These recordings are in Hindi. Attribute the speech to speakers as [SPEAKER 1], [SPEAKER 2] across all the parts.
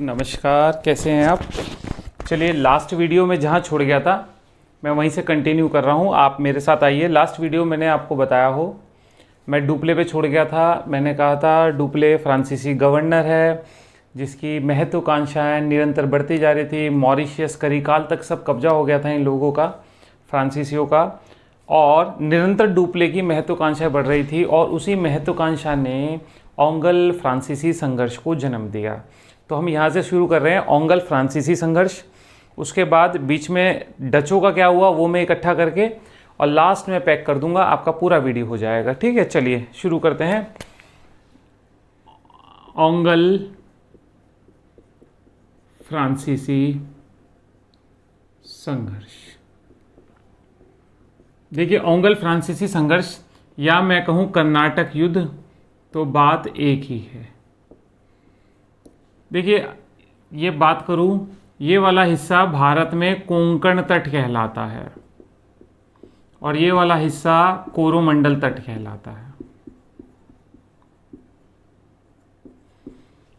[SPEAKER 1] नमस्कार, कैसे हैं आप। चलिए, लास्ट वीडियो में जहाँ छोड़ गया था मैं वहीं से कंटिन्यू कर रहा हूँ। आप मेरे साथ आइए। लास्ट वीडियो मैंने आपको बताया हो, मैं डुप्ले पे छोड़ गया था। मैंने कहा था डुप्ले फ्रांसीसी गवर्नर है जिसकी महत्वाकांक्षाएं निरंतर बढ़ती जा रही थी। मॉरिशियस, करिकाल तक सब कब्जा हो गया था इन लोगों का, फ्रांसीसियों का, और निरंतर डुप्ले की महत्वाकांक्षाएं बढ़ रही थी और उसी महत्वाकांक्षा ने ओंगल फ्रांसीसी संघर्ष को जन्म दिया। तो हम यहाँ से शुरू कर रहे हैं, ओंगल फ्रांसीसी संघर्ष। उसके बाद बीच में डचों का क्या हुआ वो मैं इकट्ठा करके और लास्ट में पैक कर दूंगा, आपका पूरा वीडियो हो जाएगा। ठीक है, चलिए शुरू करते हैं। ओंगल फ्रांसीसी संघर्ष। देखिए, ओंगल फ्रांसीसी संघर्ष या मैं कहूँ कर्नाटक युद्ध, तो बात एक ही है। देखिए, ये बात करूं, ये वाला हिस्सा भारत में कोंकण तट कहलाता है और ये वाला हिस्सा कोरोमंडल तट कहलाता है।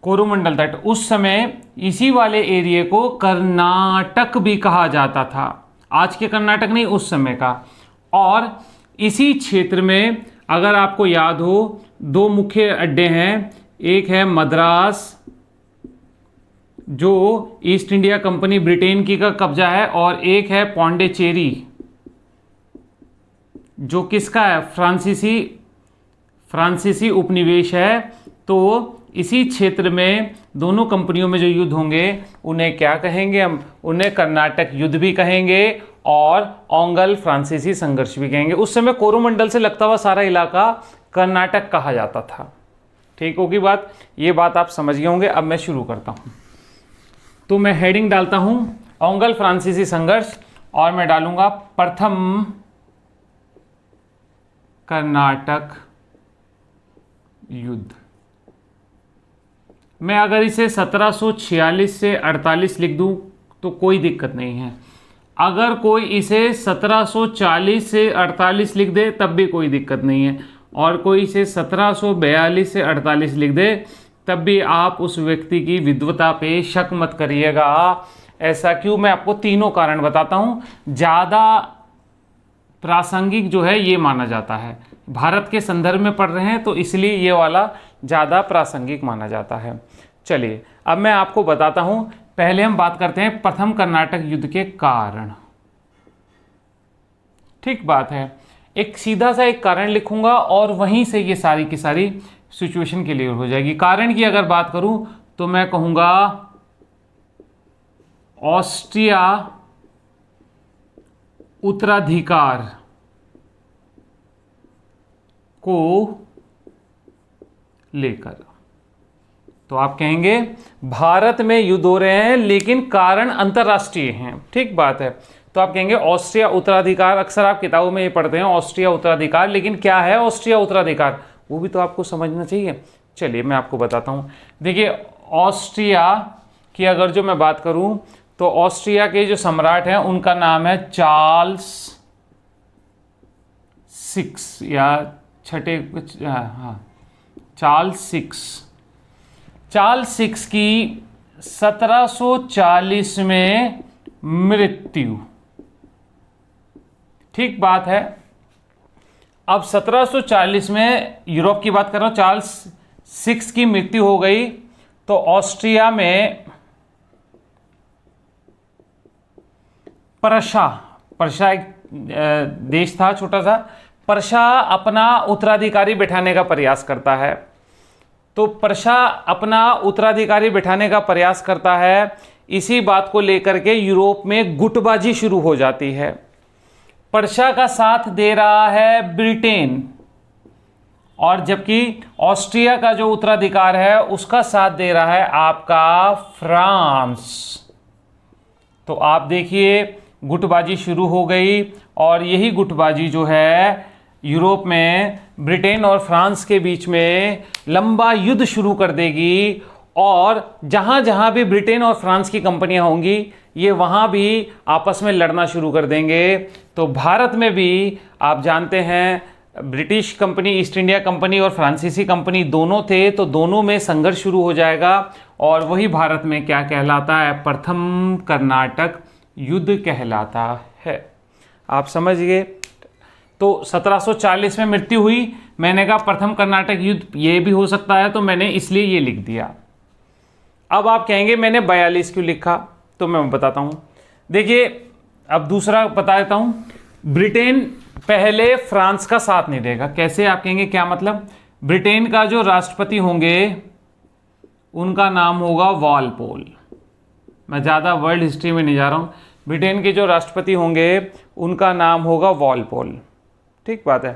[SPEAKER 1] कोरोमंडल तट, उस समय इसी वाले एरिया को कर्नाटक भी कहा जाता था। आज के कर्नाटक नहीं, उस समय का। और इसी क्षेत्र में अगर आपको याद हो, दो मुख्य अड्डे हैं। एक है मद्रास, जो ईस्ट इंडिया कंपनी ब्रिटेन की का कब्जा है, और एक है पौंडीचेरी, जो किसका है, फ्रांसीसी उपनिवेश है। तो इसी क्षेत्र में दोनों कंपनियों में जो युद्ध होंगे उन्हें क्या कहेंगे हम, उन्हें कर्नाटक युद्ध भी कहेंगे और ओंगल फ्रांसीसी संघर्ष भी कहेंगे। उस समय कोरोमंडल से लगता हुआ सारा इलाका कर्नाटक कहा जाता था। ठीक होगी बात, ये बात आप समझ गए होंगे। अब मैं शुरू करता हूं, तो मैं हेडिंग डालता हूं ओंगल फ्रांसीसी संघर्ष और मैं डालूंगा प्रथम कर्नाटक युद्ध। मैं अगर इसे 1746 से 48 लिख दूं तो कोई दिक्कत नहीं है। अगर कोई इसे 1740 से 48 लिख दे तब भी कोई दिक्कत नहीं है, और कोई इसे 1742 से 48 लिख दे तब भी आप उस व्यक्ति की विद्वता पे शक मत करिएगा। ऐसा क्यों, मैं आपको तीनों कारण बताता हूँ। ज़्यादा प्रासंगिक जो है ये माना जाता है, भारत के संदर्भ में पढ़ रहे हैं तो इसलिए ये वाला ज़्यादा प्रासंगिक माना जाता है। चलिए, अब मैं आपको बताता हूँ। पहले हम बात करते हैं प्रथम कर्नाटक युद्ध के कारण। ठीक बात है, एक सीधा सा एक कारण लिखूंगा और वहीं से ये सारी की सारी सिचुएशन क्लियर हो जाएगी। कारण की अगर बात करूं तो मैं कहूंगा ऑस्ट्रिया उत्तराधिकार को लेकर। तो आप कहेंगे भारत में युद्ध हो रहे हैं लेकिन कारण अंतरराष्ट्रीय हैं। ठीक बात है, तो आप कहेंगे ऑस्ट्रिया उत्तराधिकार। अक्सर आप किताबों में ये पढ़ते हैं ऑस्ट्रिया उत्तराधिकार, लेकिन क्या है ऑस्ट्रिया उत्तराधिकार वो भी तो आपको समझना चाहिए। चलिए मैं आपको बताता हूँ। देखिए, ऑस्ट्रिया की अगर जो मैं बात करूँ तो ऑस्ट्रिया के जो सम्राट हैं उनका नाम है चार्ल्स सिक्स या छठे कुछ, हाँ, चार्ल्स सिक्स की 1740 में मृत्यु। ठीक बात है। अब 1740 में यूरोप की बात कर रहा हूं, चार्ल्स सिक्स की मृत्यु हो गई तो ऑस्ट्रिया में प्रशा एक देश था छोटा सा, प्रशा अपना उत्तराधिकारी बैठाने का प्रयास करता है। तो प्रशा अपना उत्तराधिकारी बैठाने का प्रयास करता है, इसी बात को लेकर के यूरोप में गुटबाजी शुरू हो जाती है। प्रशा का साथ दे रहा है ब्रिटेन, और जबकि ऑस्ट्रिया का जो उत्तराधिकार है उसका साथ दे रहा है आपका फ्रांस। तो आप देखिए गुटबाजी शुरू हो गई, और यही गुटबाजी जो है यूरोप में ब्रिटेन और फ्रांस के बीच में लंबा युद्ध शुरू कर देगी। और जहाँ जहाँ भी ब्रिटेन और फ्रांस की कंपनियाँ होंगी ये वहाँ भी आपस में लड़ना शुरू कर देंगे। तो भारत में भी आप जानते हैं British company, east India company और फ्रांसीसी कंपनी दोनों थे, तो दोनों में संघर्ष शुरू हो जाएगा। और वही भारत में क्या कहलाता है, प्रथम कर्नाटक युद्ध कहलाता है। आप समझ गए। तो 1740 में मृत्यु हुई, मैंने कहा प्रथम कर्नाटक युद्ध ये भी हो सकता है, तो मैंने इसलिए ये लिख दिया। अब आप कहेंगे मैंने 42 क्यों लिखा, तो मैं बताता हूं। देखिए अब दूसरा बता देता हूं, ब्रिटेन पहले फ्रांस का साथ नहीं देगा। कैसे, आप कहेंगे क्या मतलब? ब्रिटेन का जो राष्ट्रपति होंगे उनका नाम होगा वॉलपोल। मैं ज़्यादा वर्ल्ड हिस्ट्री में नहीं जा रहा हूं। ब्रिटेन के जो राष्ट्रपति होंगे उनका नाम होगा वॉलपोल। ठीक बात है।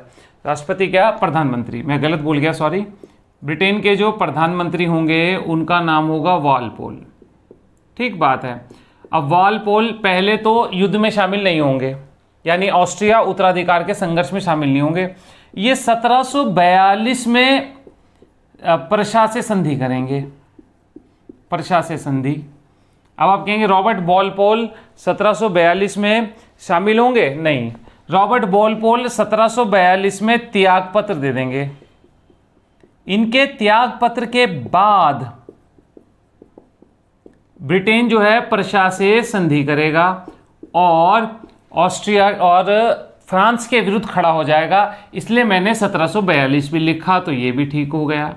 [SPEAKER 1] राष्ट्रपति क्या, प्रधानमंत्री, मैं गलत बोल गया, सॉरी। ब्रिटेन के जो प्रधानमंत्री होंगे उनका नाम होगा वॉलपोल। ठीक बात है। अब वॉलपोल पहले तो युद्ध में शामिल नहीं होंगे, यानी ऑस्ट्रिया उत्तराधिकार के संघर्ष में शामिल नहीं होंगे। ये 1742 में प्रशा से संधि करेंगे, प्रशा से संधि। अब आप कहेंगे रॉबर्ट वॉलपोल 1742 में शामिल होंगे? नहीं, रॉबर्ट वॉलपोल 1742 में त्याग पत्र दे देंगे। इनके त्याग पत्र के बाद ब्रिटेन जो है प्रशा से संधि करेगा और ऑस्ट्रिया और फ्रांस के विरुद्ध खड़ा हो जाएगा। इसलिए मैंने 1742 भी लिखा, तो ये भी ठीक हो गया।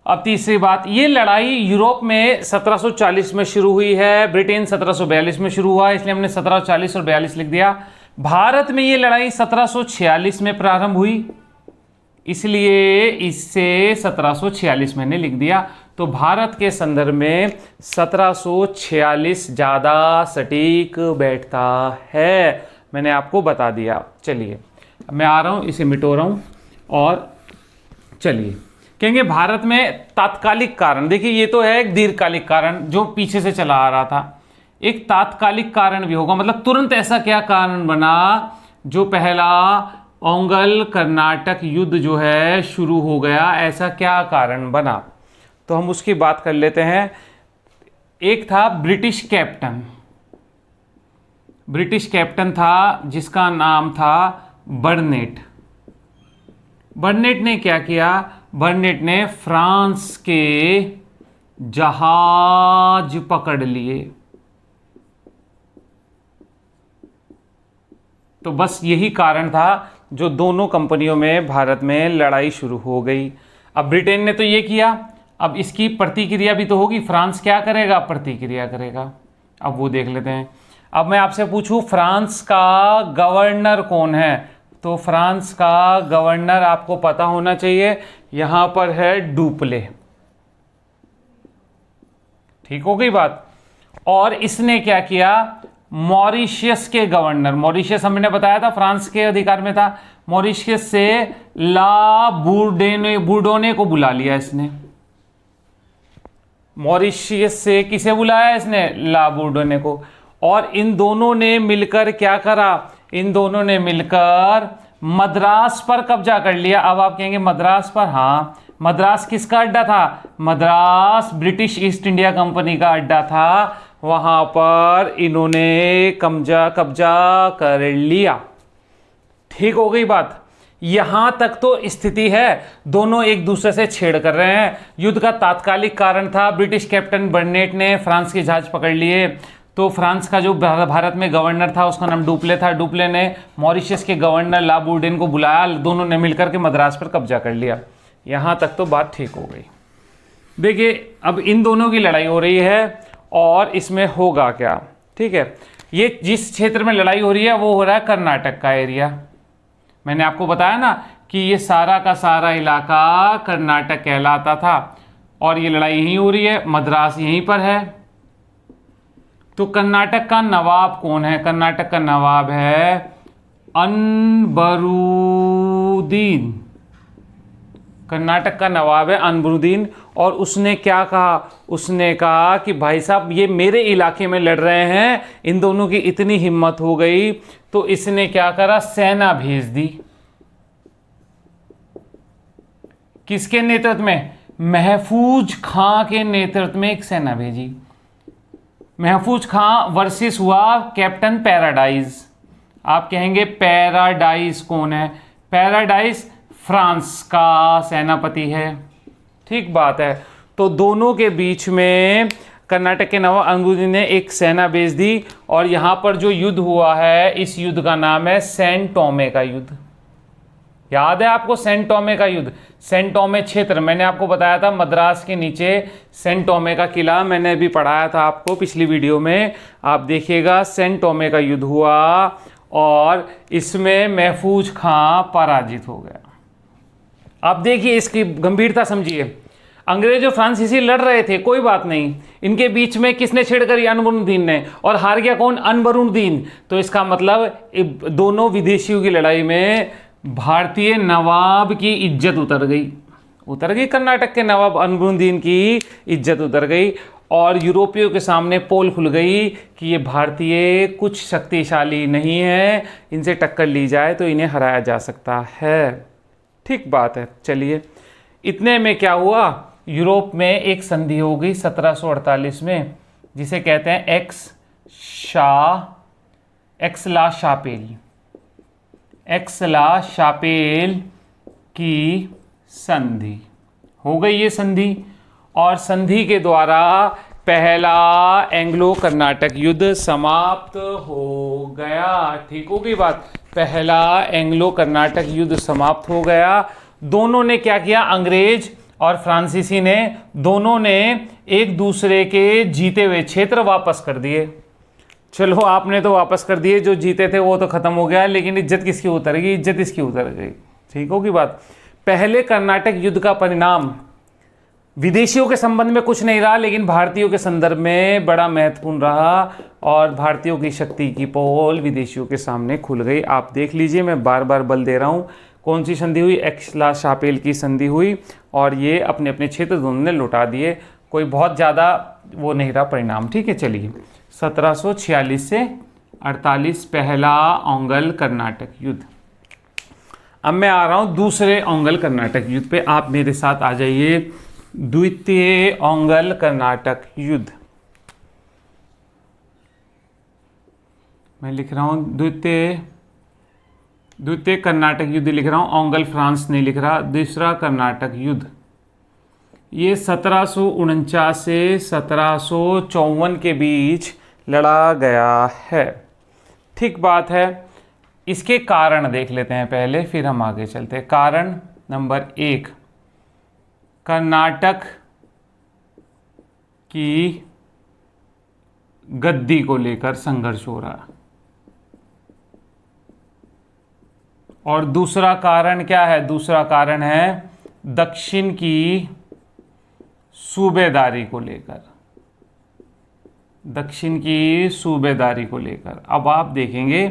[SPEAKER 1] अब तीसरी बात, ये लड़ाई यूरोप में 1740 में शुरू हुई है, ब्रिटेन 1742 में शुरू हुआ, इसलिए हमने 1740 और 42 लिख दिया। भारत में ये लड़ाई 1746 में प्रारंभ हुई, इसलिए इससे 1746 मैंने लिख दिया। तो भारत के संदर्भ में 1746 ज़्यादा सटीक बैठता है, मैंने आपको बता दिया। चलिए अब मैं आ रहा हूँ, इसे मिटो रहा हूँ। और चलिए कहेंगे भारत में तात्कालिक कारण, देखिए ये तो है एक दीर्घकालिक कारण जो पीछे से चला आ रहा था, एक तात्कालिक कारण भी होगा, मतलब तुरंत ऐसा क्या कारण बना जो पहला ओंगल कर्नाटक युद्ध जो है शुरू हो गया, ऐसा क्या कारण बना, तो हम उसकी बात कर लेते हैं। एक था ब्रिटिश कैप्टन, ब्रिटिश कैप्टन था जिसका नाम था बर्नेट। बर्नेट ने क्या किया, बर्नेट ने फ्रांस के जहाज पकड़ लिए। तो बस यही कारण था जो दोनों कंपनियों में भारत में लड़ाई शुरू हो गई। अब ब्रिटेन ने तो ये किया, अब इसकी प्रतिक्रिया भी तो होगी, फ्रांस क्या करेगा, प्रतिक्रिया करेगा। अब वो देख लेते हैं। अब मैं आपसे पूछूं फ्रांस का गवर्नर कौन है, तो फ्रांस का गवर्नर आपको पता होना चाहिए, यहां पर है डुप्ले। ठीक हो गई बात। और इसने क्या किया, मॉरिशियस के गवर्नर, मॉरिशियस हमने बताया था फ्रांस के अधिकार में था, मॉरिशियस से ला बूर्डोने को बुला लिया इसने। मॉरिशियस से किसे बुलाया इसने, ला बूर्डोने को। और इन दोनों ने मिलकर क्या करा, इन दोनों ने मिलकर मद्रास पर कब्जा कर लिया। अब आप कहेंगे मद्रास पर, हाँ, मद्रास किसका अड्डा था, Madras British east India company का अड्डा था, वहां पर इन्होंने कब्जा कर लिया। ठीक हो गई बात। यहां तक तो स्थिति है, दोनों एक दूसरे से छेड़ कर रहे हैं। युद्ध का तात्कालिक कारण था ब्रिटिश कैप्टन बर्नेट ने फ्रांस के जहाज पकड़ लिए, तो फ्रांस का जो भारत में गवर्नर था उसका नाम डुप्ले था, डुप्ले ने मॉरिशस के गवर्नर ला बूर्डेन को बुलाया, दोनों ने मिलकर के मद्रास पर कब्जा कर लिया। यहां तक तो बात ठीक हो गई। देखिए अब इन दोनों की लड़ाई हो रही है और इसमें होगा क्या, ठीक है। ये जिस क्षेत्र में लड़ाई हो रही है वो हो रहा है कर्नाटक का एरिया। मैंने आपको बताया ना कि ये सारा का सारा इलाका कर्नाटक कहलाता था और ये लड़ाई यहीं हो रही है, मद्रास यहीं पर है। तो कर्नाटक का नवाब कौन है, कर्नाटक का नवाब है अनबरुद्दीन। कर्नाटक का नवाब है अनबरुद्दीन। और उसने क्या कहा, उसने कहा कि भाई साहब ये मेरे इलाके में लड़ रहे हैं, इन दोनों की इतनी हिम्मत हो गई तो इसने क्या करा, सेना भेज दी। किसके नेतृत्व में, महफूज खां के नेतृत्व में एक सेना भेजी। महफूज खां वर्सेस हुआ कैप्टन पैराडाइज। आप कहेंगे पैराडाइज कौन है, पैराडाइज फ्रांस का सेनापति है। ठीक बात है। तो दोनों के बीच में कर्नाटक के नवाब अनबुद्दीन ने एक सेना भेज दी और यहाँ पर जो युद्ध हुआ है, इस युद्ध का नाम है सैन टोमे का युद्ध। याद है आपको सैन टोमे का युद्ध? सैन टोमे क्षेत्र, मैंने आपको बताया था मद्रास के नीचे सैन टोमे का किला, मैंने अभी पढ़ाया था आपको पिछली वीडियो में, आप देखिएगा। सैन टोमे का युद्ध हुआ और इसमें महफूज खां पराजित हो गया। आप देखिए, इसकी गंभीरता समझिए। अंग्रेज और फ्रांसीसी लड़ रहे थे, कोई बात नहीं, इनके बीच में किसने छेड़कर? अनबरुद्दीन ने। और हार गया कौन? अनबरुद्दीन। तो इसका मतलब दोनों विदेशियों की लड़ाई में भारतीय नवाब की इज्जत उतर गई, कर्नाटक के नवाब अनबरुद्दीन की इज्जत उतर गई और यूरोपियों के सामने पोल खुल गई कि ये भारतीय कुछ शक्तिशाली नहीं है, इनसे टक्कर ली जाए तो इन्हें हराया जा सकता है। ठीक बात है। चलिए, इतने में क्या हुआ? यूरोप में एक संधि हो गई 1748 में, जिसे कहते हैं एक्सला शापेल की संधि हो गई ये संधि। और संधि के द्वारा पहला एंग्लो कर्नाटक युद्ध समाप्त हो गया। ठीक हो गई बात? पहला एंग्लो कर्नाटक युद्ध समाप्त हो गया। दोनों ने क्या किया? अंग्रेज और फ्रांसीसी ने, दोनों ने एक दूसरे के जीते हुए क्षेत्र वापस कर दिए। चलो, आपने तो वापस कर दिए, जो जीते थे वो तो खत्म हो गया, लेकिन इज्जत किसकी उतर गई? इज्जत इसकी उतर गई। ठीक होगी बात? पहले कर्नाटक युद्ध का परिणाम विदेशियों के संबंध में कुछ नहीं रहा, लेकिन भारतीयों के संदर्भ में बड़ा महत्वपूर्ण रहा और भारतीयों की शक्ति की पोल विदेशियों के सामने खुल गई। आप देख लीजिए, मैं बार बार बल दे रहा हूँ। कौन सी संधि हुई? एक्सला शापेल की संधि हुई और ये अपने अपने क्षेत्र दोनों ने लौटा दिए। कोई बहुत ज़्यादा वो नहीं रहा परिणाम। ठीक है, चलिए। 1746 से 48 पहला ओंगल कर्नाटक युद्ध। अब मैं आ रहा हूँ दूसरे ओंगल कर्नाटक युद्ध पे, आप मेरे साथ आ जाइए। द्वितीय ओंगल कर्नाटक युद्ध मैं लिख रहा हूँ, द्वितीय कर्नाटक युद्ध लिख रहा हूँ, ओंगल फ्रांस नहीं लिख रहा। दूसरा कर्नाटक युद्ध ये 1749 से 1754 के बीच लड़ा गया है। ठीक बात है। इसके कारण देख लेते हैं पहले, फिर हम आगे चलते हैं। कारण नंबर 1, कर्नाटक की गद्दी को लेकर संघर्ष हो रहा है। और दूसरा कारण क्या है? दूसरा कारण है दक्षिण की सूबेदारी को लेकर, दक्षिण की सूबेदारी को लेकर। अब आप देखेंगे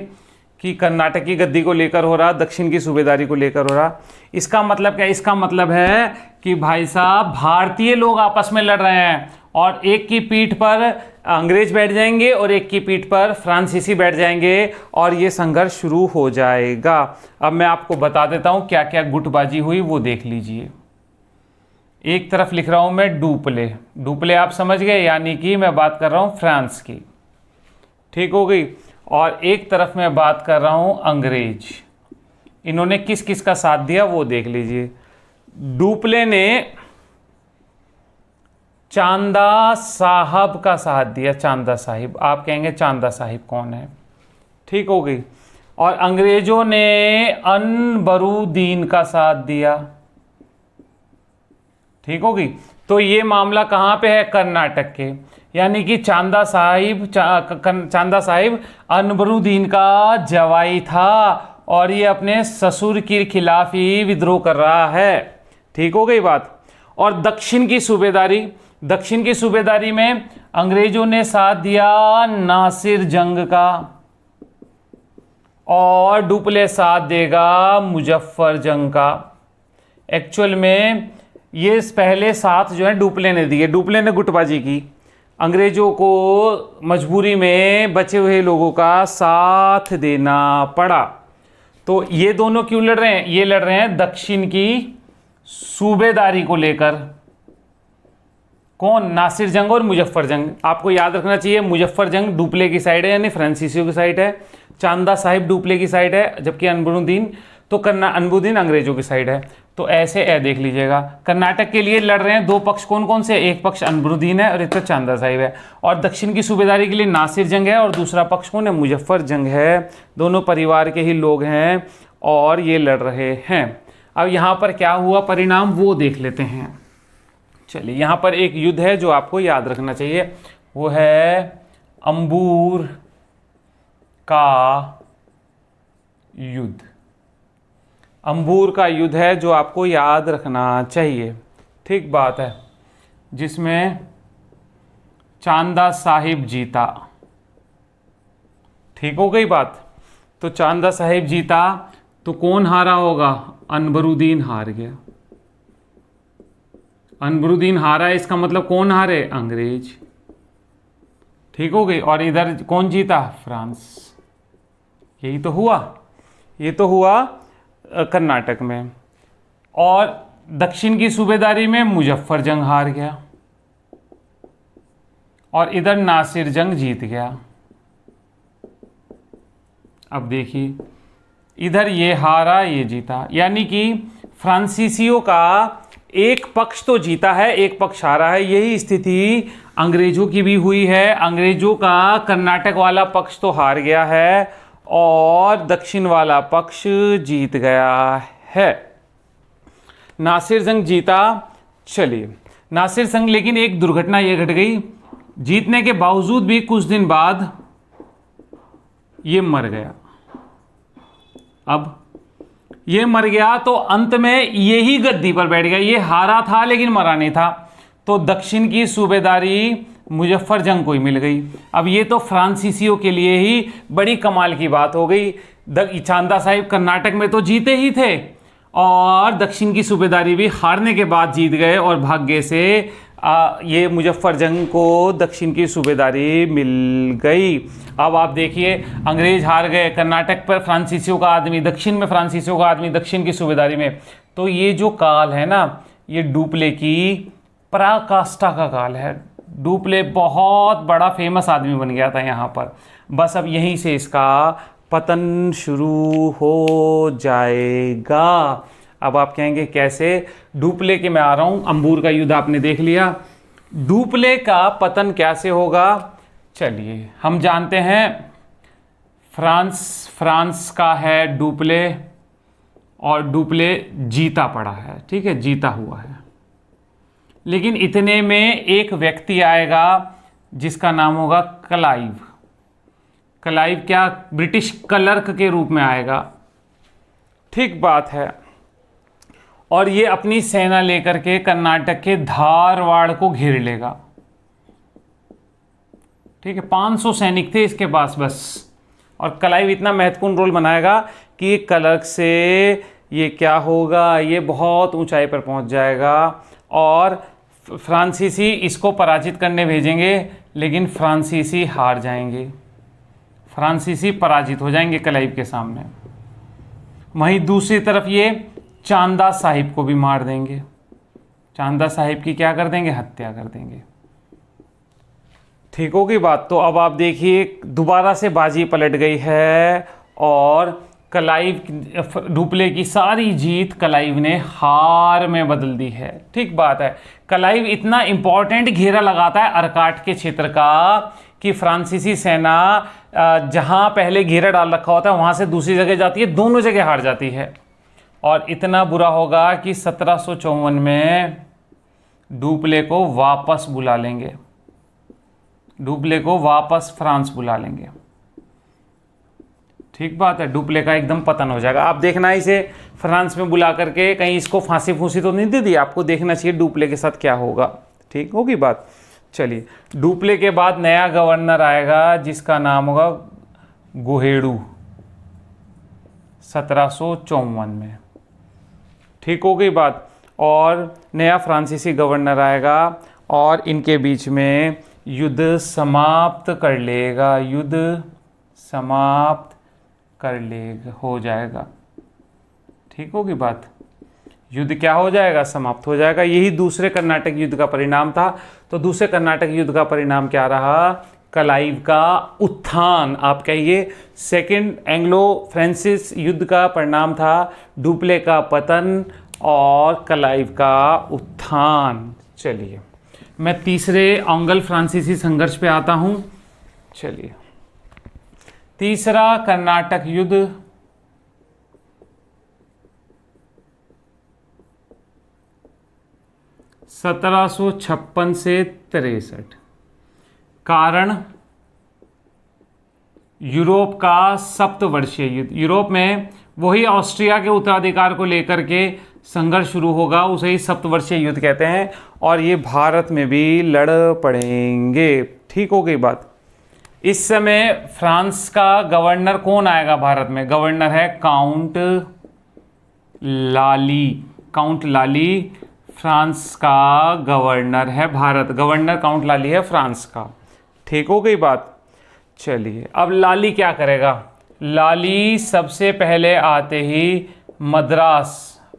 [SPEAKER 1] कि कर्नाटक की गद्दी को लेकर हो रहा, दक्षिण की सूबेदारी को लेकर हो रहा। इसका मतलब क्या? इसका मतलब है कि भाई साहब, भारतीय लोग आपस में लड़ रहे हैं और एक की पीठ पर अंग्रेज बैठ जाएंगे और एक की पीठ पर फ्रांसीसी बैठ जाएंगे और ये संघर्ष शुरू हो जाएगा। अब मैं आपको बता देता हूं क्या क्या गुटबाजी हुई, वो देख लीजिए। एक तरफ लिख रहा हूं मैं डुप्ले, आप समझ गए, यानी कि मैं बात कर रहा हूं फ्रांस की। ठीक हो गई? और एक तरफ मैं बात कर रहा हूं अंग्रेज। इन्होंने किस किस का साथ दिया वो देख लीजिए। डुप्ले ने चांदा साहब का साथ दिया। चांदा साहिब, आप कहेंगे चांदा साहिब कौन है? ठीक हो गई। और अंग्रेजों ने अनबरुद्दीन का साथ दिया। ठीक होगी? तो ये मामला कहां पे है? कर्नाटक के, यानी कि चांदा साहिब अनबरुद्दीन का जवाई था और ये अपने ससुर के खिलाफ ही विद्रोह कर रहा है। ठीक हो गई बात? और दक्षिण की सूबेदारी में अंग्रेजों ने साथ दिया नासिर जंग का और डुप्ले साथ देगा मुजफ्फर जंग का। एक्चुअल में ये पहले साथ जो है डुप्ले ने दिए। डुप्ले ने गुटबाजी की, अंग्रेजों को मजबूरी में बचे हुए लोगों का साथ देना पड़ा। तो ये दोनों क्यों लड़ रहे हैं? ये लड़ रहे हैं दक्षिण की सूबेदारी को लेकर। कौन? नासिर जंग और मुजफ्फर जंग। आपको याद रखना चाहिए, मुजफ्फर जंग डुप्ले की साइड है, यानी फ्रांसीसियों की साइड है। चांदा साहिब डुप्ले की साइड है, जबकि अनबरुद्दीन अंग्रेजों की साइड है। तो ऐसे ए देख लीजिएगा। कर्नाटक के लिए लड़ रहे हैं दो पक्ष, कौन कौन से? एक पक्ष अनबरुद्दीन है और एक तो चांदा साहिब है। और दक्षिण की सूबेदारी के लिए नासिर जंग है और दूसरा पक्ष कौन है? मुजफ्फर जंग है। दोनों परिवार के ही लोग हैं और ये लड़ रहे हैं। अब यहाँ पर क्या हुआ परिणाम वो देख लेते हैं। चलिए, यहाँ पर एक युद्ध है जो आपको याद रखना चाहिए, वो है अंबूर का युद्ध। अंबूर का युद्ध है जो आपको याद रखना चाहिए, ठीक बात है, जिसमें चांदा साहिब जीता। ठीक हो गई बात? तो चांदा साहिब जीता तो कौन हारा होगा? अनबरुद्दीन हार गया। अनबरुद्दीन हारा, इसका मतलब कौन हारे? अंग्रेज। ठीक हो गई। और इधर कौन जीता? फ्रांस। यही तो हुआ, ये तो हुआ कर्नाटक में। और दक्षिण की सूबेदारी में मुजफ्फर जंग हार गया और इधर नासिर जंग जीत गया। अब देखिए, इधर ये हारा, ये जीता, यानी कि फ्रांसीसियों का एक पक्ष तो जीता है, एक पक्ष हारा है। यही स्थिति अंग्रेजों की भी हुई है। अंग्रेजों का कर्नाटक वाला पक्ष तो हार गया है और दक्षिण वाला पक्ष जीत गया है। नासिर जंग जीता। चलिए, नासिर जंग, लेकिन एक दुर्घटना ये घट गई, जीतने के बावजूद भी कुछ दिन बाद ये मर गया। अब ये मर गया तो अंत में यही गद्दी पर बैठ गया। ये हारा था लेकिन मरा नहीं था, तो दक्षिण की सूबेदारी मुजफ्फर जंग को ही मिल गई। अब ये तो फ्रांसीसियों के लिए ही बड़ी कमाल की बात हो गई। चांदा साहिब कर्नाटक में तो जीते ही थे और दक्षिण की सूबेदारी भी हारने के बाद जीत गए और भाग्य से ये मुजफ्फर जंग को दक्षिण की सूबेदारी मिल गई। अब आप देखिए, अंग्रेज हार गए, कर्नाटक पर फ्रांसीसियों का आदमी, दक्षिण में फ्रांसीसियों का आदमी, दक्षिण की सूबेदारी में। तो ये जो काल है ना, ये डुप्ले की पराकाष्ठा का काल है। डुप्ले बहुत बड़ा फेमस आदमी बन गया था यहाँ पर। बस अब यहीं से इसका पतन शुरू हो जाएगा। अब आप कहेंगे कैसे? डुप्ले के मैं आ रहा हूँ। अंबूर का युद्ध आपने देख लिया, डुप्ले का पतन कैसे होगा? चलिए, हम जानते हैं फ्रांस का है डुप्ले और डुप्ले जीता पड़ा है, ठीक है, जीता हुआ है। लेकिन इतने में एक व्यक्ति आएगा जिसका नाम होगा क्लाइव। क्लाइव क्या? ब्रिटिश क्लर्क के रूप में आएगा, ठीक बात है। और ये अपनी सेना लेकर के कर्नाटक के धारवाड़ को घेर लेगा, ठीक है। 500 सैनिक थे इसके पास बस। और क्लाइव इतना महत्वपूर्ण रोल बनाएगा कि क्लर्क से ये क्या होगा, ये बहुत ऊंचाई पर पहुंच जाएगा और फ्रांसीसी इसको पराजित करने भेजेंगे, लेकिन फ्रांसीसी हार जाएंगे, फ्रांसीसी पराजित हो जाएंगे क्लाइव के सामने। वहीं दूसरी तरफ ये चांदा साहिब को भी मार देंगे, चांदा साहिब की क्या कर देंगे? हत्या कर देंगे। ठीक होगी बात? तो अब आप देखिए, दोबारा से बाजी पलट गई है और क्लाइव, डुप्ले की सारी जीत क्लाइव ने हार में बदल दी है, ठीक बात है। क्लाइव इतना इंपॉर्टेंट घेरा लगाता है अरकाट के क्षेत्र का कि फ्रांसीसी सेना जहां पहले घेरा डाल रखा होता है वहां से दूसरी जगह जाती है, दोनों जगह हार जाती है। और इतना बुरा होगा कि 1754 में डुप्ले को वापस बुला लेंगे, डुप्ले को वापस फ्रांस बुला लेंगे, ठीक बात है। डुप्ले का एकदम पतन हो जाएगा। आप देखना, इसे फ्रांस में बुला करके कहीं इसको फांसी फूसी तो नहीं दे दी, आपको देखना चाहिए डुप्ले के साथ क्या होगा, ठीक होगी बात। चलिए, डुप्ले के बाद नया गवर्नर आएगा जिसका नाम होगा गोहेड़ू, 1754 में, ठीक हो गई बात। और नया फ्रांसीसी गवर्नर आएगा और इनके बीच में युद्ध समाप्त कर लेगा, युद्ध समाप्त कर लेगा, हो जाएगा, ठीक होगी बात। युद्ध क्या हो जाएगा? समाप्त हो जाएगा। यही दूसरे कर्नाटक युद्ध का परिणाम था। तो दूसरे कर्नाटक युद्ध का परिणाम क्या रहा? क्लाइव का उत्थान, आप कहिए। सेकेंड एंग्लो फ्रांसिस युद्ध का परिणाम था डुप्ले का पतन और क्लाइव का उत्थान। चलिए मैं तीसरे ओंगल फ्रांसीसी संघर्ष पे आता हूं। चलिए, तीसरा कर्नाटक युद्ध, सत्रह सौ 56 से 63। कारण यूरोप का सप्तवर्षीय युद्ध। यूरोप में वही ऑस्ट्रिया के उत्तराधिकार को लेकर के संघर्ष शुरू होगा, उसे ही सप्तवर्षीय युद्ध कहते हैं। और ये भारत में भी लड़ पड़ेंगे। ठीक हो गई बात। इस समय फ्रांस का गवर्नर कौन आएगा भारत में? गवर्नर है काउंट लाली। काउंट लाली फ्रांस का गवर्नर है। भारत गवर्नर काउंट लाली है फ्रांस का। ठीक हो गई बात। चलिए, अब लाली क्या करेगा? लाली सबसे पहले आते ही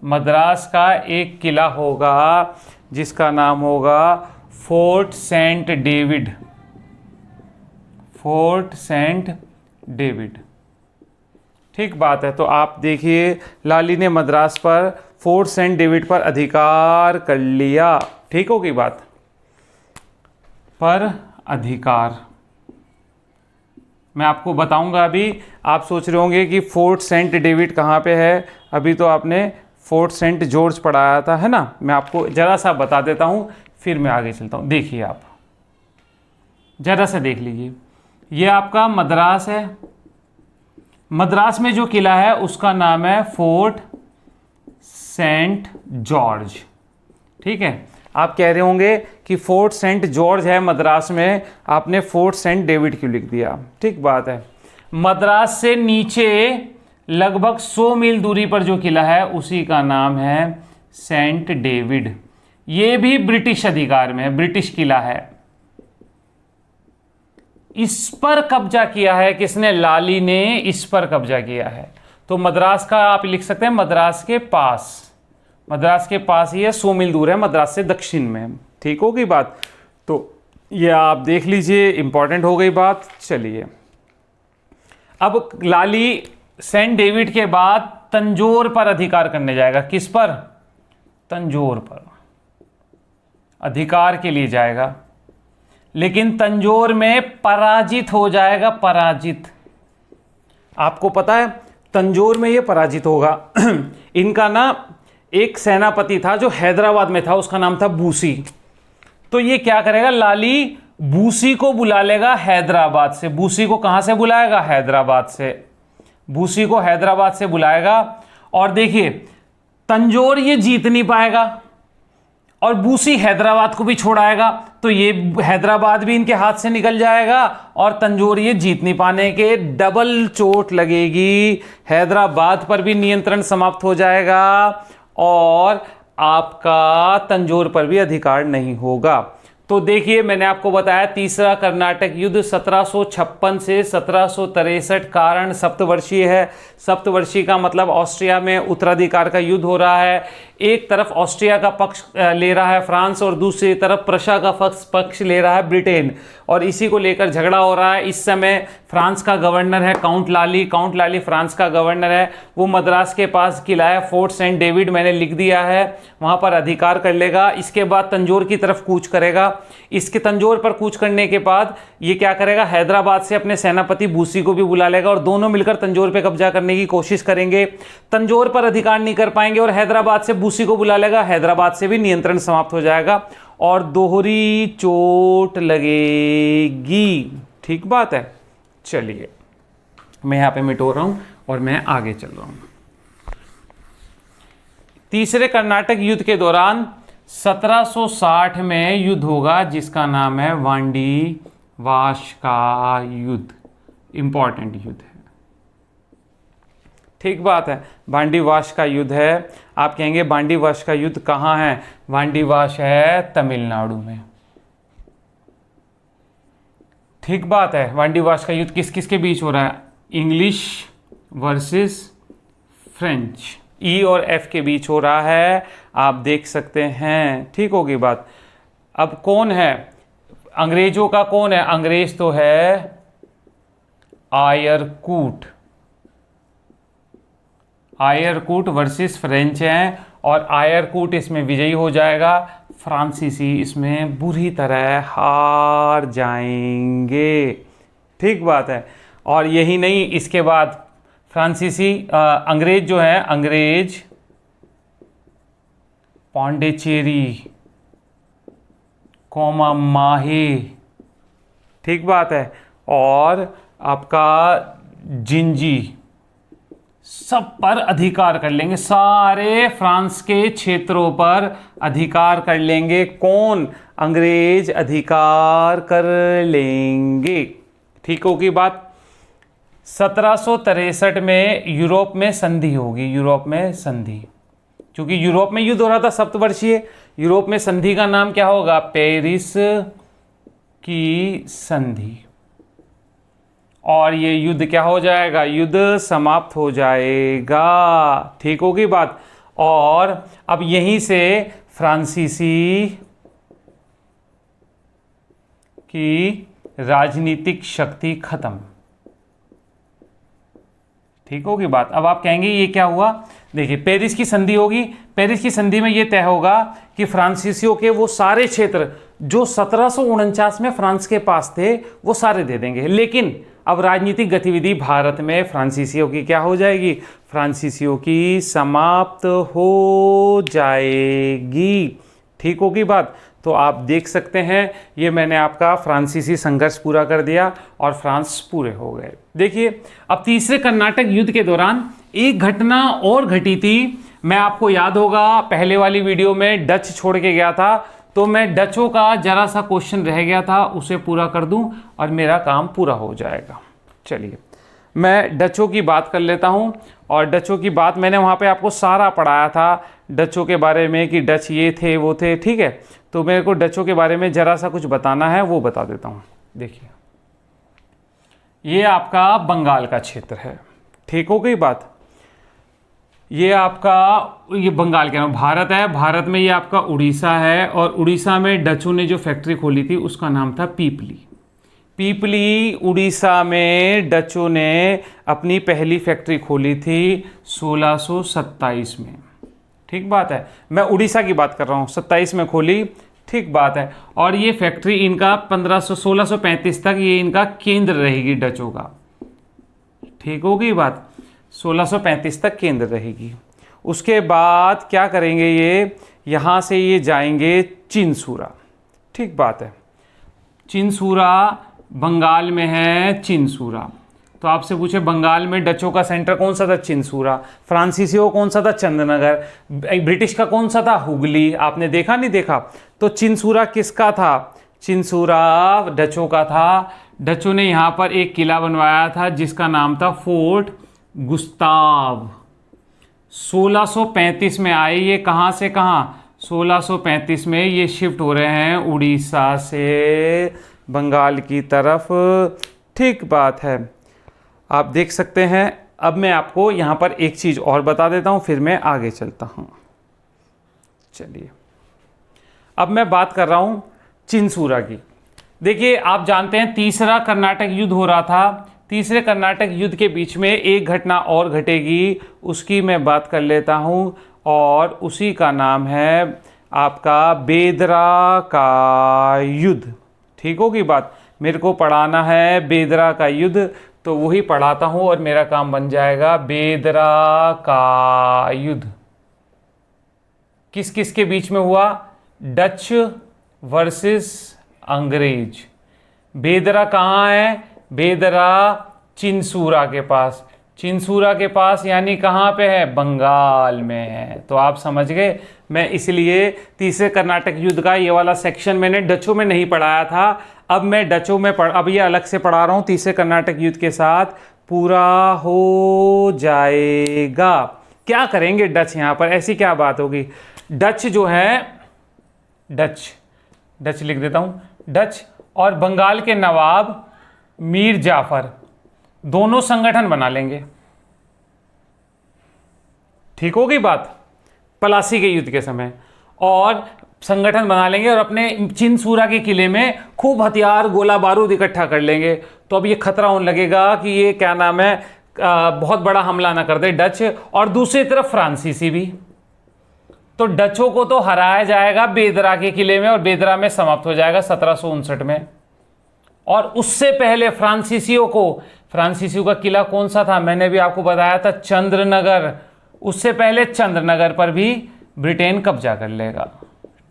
[SPEAKER 1] मद्रास का एक किला होगा जिसका नाम होगा Fort Saint David. Fort Saint David. ठीक बात है। तो आप देखिए, लाली ने मद्रास पर फोर्ट सेंट डेविड पर अधिकार कर लिया। ठीक होगी बात। पर अधिकार मैं आपको बताऊंगा। अभी आप सोच रहे होंगे कि फोर्ट सेंट डेविड कहाँ पे है। अभी तो आपने फोर्ट सेंट जॉर्ज पढ़ाया था, है ना। मैं आपको ज़रा सा बता देता हूँ, फिर मैं आगे चलता हूँ। देखिए, आप ज़रा सा देख लीजिए। ये आपका मद्रास है। मद्रास में जो किला है उसका नाम है फोर्ट सेंट जॉर्ज। ठीक है। आप कह रहे होंगे कि फोर्ट सेंट जॉर्ज है मद्रास में, आपने फोर्ट सेंट डेविड क्यों लिख दिया? ठीक बात है। मद्रास से नीचे लगभग 100 मील दूरी पर जो किला है उसी का नाम है सेंट डेविड। ये भी ब्रिटिश अधिकार में है, ब्रिटिश किला है। इस पर कब्जा किया है किसने? लाली ने इस पर कब्जा किया है। तो मद्रास का आप लिख सकते हैं मद्रास के पास। मद्रास के पास ही है, 100 मील दूर है मद्रास से दक्षिण में। ठीक हो गई बात। तो ये आप देख लीजिए, इंपॉर्टेंट हो गई बात। चलिए, अब लाली सेंट डेविड के बाद तंजौर पर अधिकार करने जाएगा। किस पर? तंजौर पर अधिकार के लिए जाएगा, लेकिन तंजौर में पराजित हो जाएगा। पराजित, आपको पता है तंजौर में ये पराजित होगा। इनका ना एक सेनापति था जो हैदराबाद में था, उसका नाम था बूसी। तो ये क्या करेगा? लाली बूसी को बुला लेगा हैदराबाद से। बूसी को कहां से बुलाएगा? हैदराबाद से। बूसी को हैदराबाद से बुलाएगा। और देखिए, तंजौर ये जीत नहीं पाएगा और बूसी हैदराबाद को भी छोड़ाएगा, तो ये हैदराबाद भी इनके हाथ से निकल जाएगा और तंजौर ये जीत नहीं पाने के डबल चोट लगेगी। हैदराबाद पर भी नियंत्रण समाप्त हो जाएगा और आपका तंजौर पर भी अधिकार नहीं होगा। तो देखिए, मैंने आपको बताया तीसरा कर्नाटक युद्ध 1756 से 1763। कारण सप्तवर्षीय है। सप्तवर्षीय का मतलब ऑस्ट्रिया में उत्तराधिकार का युद्ध हो रहा है। एक तरफ ऑस्ट्रिया का पक्ष ले रहा है फ्रांस और दूसरी तरफ प्रशा का पक्ष ले रहा है ब्रिटेन, और इसी को लेकर झगड़ा हो रहा है। इस समय फ्रांस का गवर्नर है काउंट लाली। काउंट लाली फ्रांस का गवर्नर है। वो मद्रास के पास किला है फोर्ट सेंट डेविड, मैंने लिख दिया है, वहां पर अधिकार कर लेगा। इसके बाद तंजौर की तरफ कूच करेगा। इसके तंजौर पर कूच करने के बाद ये क्या करेगा? हैदराबाद से अपने सेनापति बूसी को भी बुला लेगा और दोनों मिलकर तंजौर पर कब्जा करने की कोशिश करेंगे। तंजौर पर अधिकार नहीं कर पाएंगे और हैदराबाद से बूसी को बुला लेगा। हैदराबाद से भी नियंत्रण समाप्त हो जाएगा और दोहरी चोट लगेगी। ठीक बात है। चलिए, मैं यहां पे मिटो रहा हूं और मैं आगे चल रहा हूं। तीसरे कर्नाटक युद्ध के दौरान 1760 में युद्ध होगा जिसका नाम है वांडी वाश का युद्ध। इंपॉर्टेंट युद्ध है। ठीक बात है। वांडीवाश का युद्ध है। आप कहेंगे वांडीवाश का युद्ध कहाँ है? वांडीवाश है तमिलनाडु में। ठीक बात है। वांडीवाश का युद्ध किस किस के बीच हो रहा है? इंग्लिश वर्सेस फ्रेंच, ई और एफ के बीच हो रहा है। आप देख सकते हैं। ठीक होगी बात। अब कौन है अंग्रेजों का? कौन है अंग्रेज? तो है आयरकूट। आयरकूट वर्सेस फ्रेंच हैं और आयरकूट इसमें विजयी हो जाएगा, फ्रांसीसी इसमें बुरी तरह हार जाएंगे। ठीक बात है। और यही नहीं, इसके बाद फ्रांसीसी अंग्रेज जो है, अंग्रेज पौंडीचेरी कौमा माहे, ठीक बात है, और आपका जिंजी सब पर अधिकार कर लेंगे, सारे फ्रांस के क्षेत्रों पर अधिकार कर लेंगे। कौन? अंग्रेज अधिकार कर लेंगे। ठीक होगी बात। 1763 में यूरोप में संधि होगी, यूरोप में संधि, क्योंकि यूरोप में युद्ध हो रहा था सप्तवर्षीय। यूरोप में संधि का नाम क्या होगा? पेरिस की संधि। और ये युद्ध क्या हो जाएगा? युद्ध समाप्त हो जाएगा। ठीक होगी बात। और अब यहीं से फ्रांसीसी की राजनीतिक शक्ति खत्म। ठीक होगी बात। अब आप कहेंगे ये क्या हुआ? देखिए, पेरिस की संधि होगी। पेरिस की संधि में ये तय होगा कि फ्रांसीसियों के वो सारे क्षेत्र जो 1749 में फ्रांस के पास थे वो सारे दे देंगे। लेकिन अब राजनीतिक गतिविधि भारत में फ्रांसीसियों की क्या हो जाएगी? फ्रांसीसियों की समाप्त हो जाएगी। ठीक होगी बात। तो आप देख सकते हैं, ये मैंने आपका फ्रांसीसी संघर्ष पूरा कर दिया और फ्रांस पूरे हो गए। देखिए, अब तीसरे कर्नाटक युद्ध के दौरान एक घटना और घटी थी। मैं आपको याद होगा पहले वाली वीडियो में डच छोड़ के गया था, तो मैं डचों का जरा सा क्वेश्चन रह गया था, उसे पूरा कर दूं और मेरा काम पूरा हो जाएगा। चलिए, मैं डचों की बात कर लेता हूं। और डचों की बात मैंने वहां पे आपको सारा पढ़ाया था डचों के बारे में कि डच ये थे वो थे। ठीक है, तो मेरे को डचों के बारे में जरा सा कुछ बताना है, वो बता देता हूं। देखिए, ये आपका बंगाल का क्षेत्र है। ठीक हो गई बात। ये आपका, ये बंगाल के नाम भारत है। भारत में ये आपका उड़ीसा है और उड़ीसा में डचों ने जो फैक्ट्री खोली थी उसका नाम था पीपली। पीपली उड़ीसा में डचों ने अपनी पहली फैक्ट्री खोली थी 1627 में। ठीक बात है, मैं उड़ीसा की बात कर रहा हूँ, 27 में खोली। ठीक बात है। और ये फैक्ट्री इनका 1635 तक ये इनका केंद्र रहेगी डचों का। ठीक होगी बात। 1635 तक केंद्र रहेगी। उसके बाद क्या करेंगे ये, यहाँ से ये जाएंगे चिनसूरा। ठीक बात है। चिनसूरा बंगाल में है। चिनसूरा, तो आपसे पूछे बंगाल में डचों का सेंटर कौन सा था? चिनसूरा। फ्रांसीसियों कौन सा था? चंदनगर। ब्रिटिश का कौन सा था? हुगली। आपने देखा नहीं देखा? तो चिनसूरा किसका था? चिनसूरा डचों का था। डचों ने यहाँ पर एक किला बनवाया था जिसका नाम था फोर्ट गुस्ताव। 1635 में आए ये। कहाँ से कहाँ? 1635 में ये शिफ्ट हो रहे हैं उड़ीसा से बंगाल की तरफ। ठीक बात है, आप देख सकते हैं। अब मैं आपको यहाँ पर एक चीज़ और बता देता हूँ, फिर मैं आगे चलता हूँ। चलिए, अब मैं बात कर रहा हूँ चिनसूरा की। देखिए, आप जानते हैं तीसरा कर्नाटक युद्ध हो रहा था। तीसरे कर्नाटक युद्ध के बीच में एक घटना और घटेगी, उसकी मैं बात कर लेता हूँ, और उसी का नाम है आपका बेदरा का युद्ध। ठीक होगी बात। मेरे को पढ़ाना है बेदरा का युद्ध, तो वही पढ़ाता हूँ और मेरा काम बन जाएगा। बेदरा का युद्ध किस किस के बीच में हुआ? डच वर्सेस अंग्रेज। बेदरा कहाँ है? बेदरा चिनसूरा के पास। चिनसूरा के पास यानी कहाँ पे है? बंगाल में है। तो आप समझ गए। मैं इसलिए तीसरे कर्नाटक युद्ध का ये वाला सेक्शन मैंने डचों में नहीं पढ़ाया था, अब मैं डचों में अब ये अलग से पढ़ा रहा हूँ। तीसरे कर्नाटक युद्ध के साथ पूरा हो जाएगा। क्या करेंगे डच यहाँ पर? ऐसी क्या बात होगी? डच जो है, डच लिख देता हूँ, डच और बंगाल के नवाब मीर जाफर दोनों संगठन बना लेंगे। ठीक होगी बात। पलासी के युद्ध के समय और संगठन बना लेंगे और अपने चिनसूरा के किले में खूब हथियार गोला बारूद इकट्ठा कर लेंगे। तो अब ये खतरा होने लगेगा कि ये क्या नाम है, बहुत बड़ा हमला ना कर दे डच, और दूसरी तरफ फ्रांसीसी भी। तो डचों को तो हराया जाएगा बेदरा के किले में, और बेदरा में समाप्त हो जाएगा 1759 में। और उससे पहले फ्रांसीसियों का किला कौन सा था, मैंने भी आपको बताया था, चंद्रनगर। उससे पहले चंद्रनगर पर भी ब्रिटेन कब्जा कर लेगा।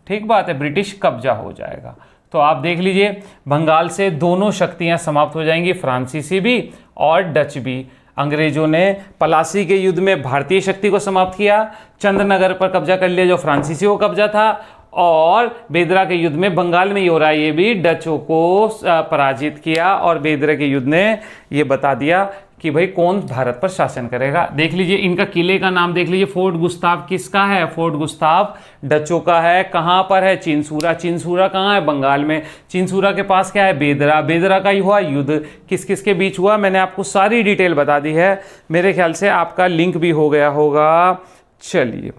[SPEAKER 1] ठीक बात है, ब्रिटिश कब्जा हो जाएगा। तो आप देख लीजिए, बंगाल से दोनों शक्तियां समाप्त हो जाएंगी, फ्रांसीसी भी और डच भी। अंग्रेजों ने पलासी के युद्ध में भारतीय शक्ति को समाप्त किया, चंद्रनगर पर कब्जा कर लिया जो फ्रांसीसी को कब्जा था, और बेदरा के युद्ध में बंगाल में ही हो रहा है, ये भी डचों को पराजित किया। और बेदरा के युद्ध ने ये बता दिया कि भाई कौन भारत पर शासन करेगा। देख लीजिए, इनका किले का नाम देख लीजिए, फोर्ट गुस्ताव किसका है, फोर्ट गुस्ताव डचों का है। कहाँ पर है, चिंसूरा। चिंसूरा कहाँ है, बंगाल में। चिंसूरा के पास क्या है, बेदरा। बेदरा का ही हुआ युद्ध किस किस के बीच हुआ, मैंने आपको सारी डिटेल बता दी है। मेरे ख्याल से आपका लिंक भी हो गया होगा। चलिए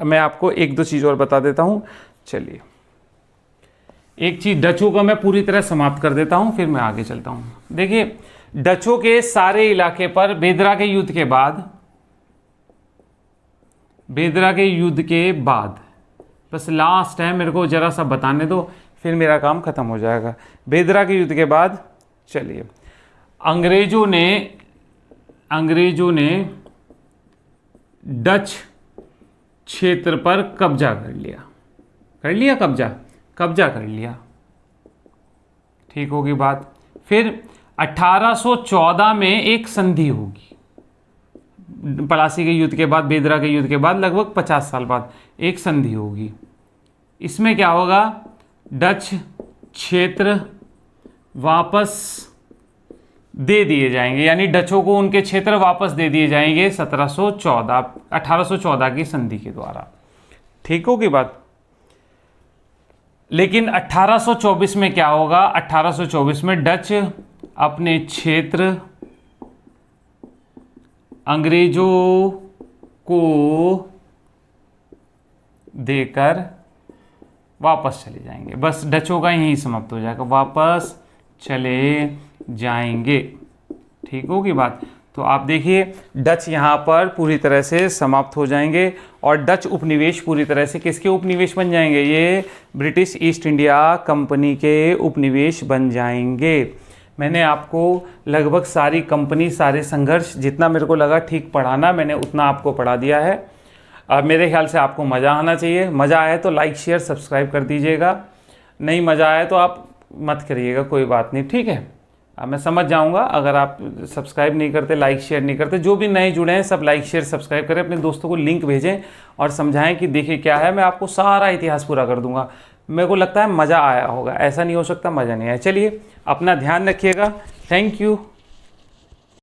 [SPEAKER 1] मैं आपको एक दो चीज़ और बता देता हूँ। चलिए एक चीज़ डचों का मैं पूरी तरह समाप्त कर देता हूँ, फिर मैं आगे चलता हूँ। देखिए, डचों के सारे इलाके पर बेदरा के युद्ध के बाद बस लास्ट है, मेरे को जरा सा बताने दो, फिर मेरा काम खत्म हो जाएगा। बेदरा के युद्ध के बाद चलिए अंग्रेजों ने डच क्षेत्र पर कब्जा कर लिया। ठीक होगी बात। फिर 1814 में एक संधि होगी, पलासी के युद्ध के बाद, बेदरा के युद्ध के बाद लगभग 50 साल बाद एक संधि होगी। इसमें क्या होगा, डच क्षेत्र वापस दे दिए जाएंगे, यानी डचों को उनके क्षेत्र वापस दे दिए जाएंगे 1814 की संधि के द्वारा। ठीक होगी बात। लेकिन 1824 में क्या होगा, 1824 में डच अपने क्षेत्र अंग्रेजों को देकर वापस चले जाएंगे। बस डचों का यहीं समाप्त हो जाएगा, वापस चले जाएंगे। ठीक होगी बात। तो आप देखिए, डच यहाँ पर पूरी तरह से समाप्त हो जाएंगे, और डच उपनिवेश पूरी तरह से किसके उपनिवेश बन जाएंगे, ये ब्रिटिश ईस्ट इंडिया कंपनी के उपनिवेश बन जाएंगे। मैंने आपको लगभग सारी कंपनी, सारे संघर्ष, जितना मेरे को लगा ठीक पढ़ाना, मैंने उतना आपको पढ़ा दिया है। अब मेरे ख्याल से आपको मज़ा आना चाहिए। मज़ा आए तो लाइक शेयर सब्सक्राइब कर दीजिएगा, नहीं मज़ा आए तो आप मत करिएगा, कोई बात नहीं। ठीक है, मैं समझ जाऊंगा अगर आप सब्सक्राइब नहीं करते, लाइक शेयर नहीं करते। जो भी नए जुड़े हैं सब लाइक शेयर सब्सक्राइब करें, अपने दोस्तों को लिंक भेजें और समझाएं कि देखिए क्या है। मैं आपको सारा इतिहास पूरा कर दूंगा। मेरे को लगता है मज़ा आया होगा, ऐसा नहीं हो सकता मज़ा नहीं आया। चलिए अपना ध्यान रखिएगा। Thank you.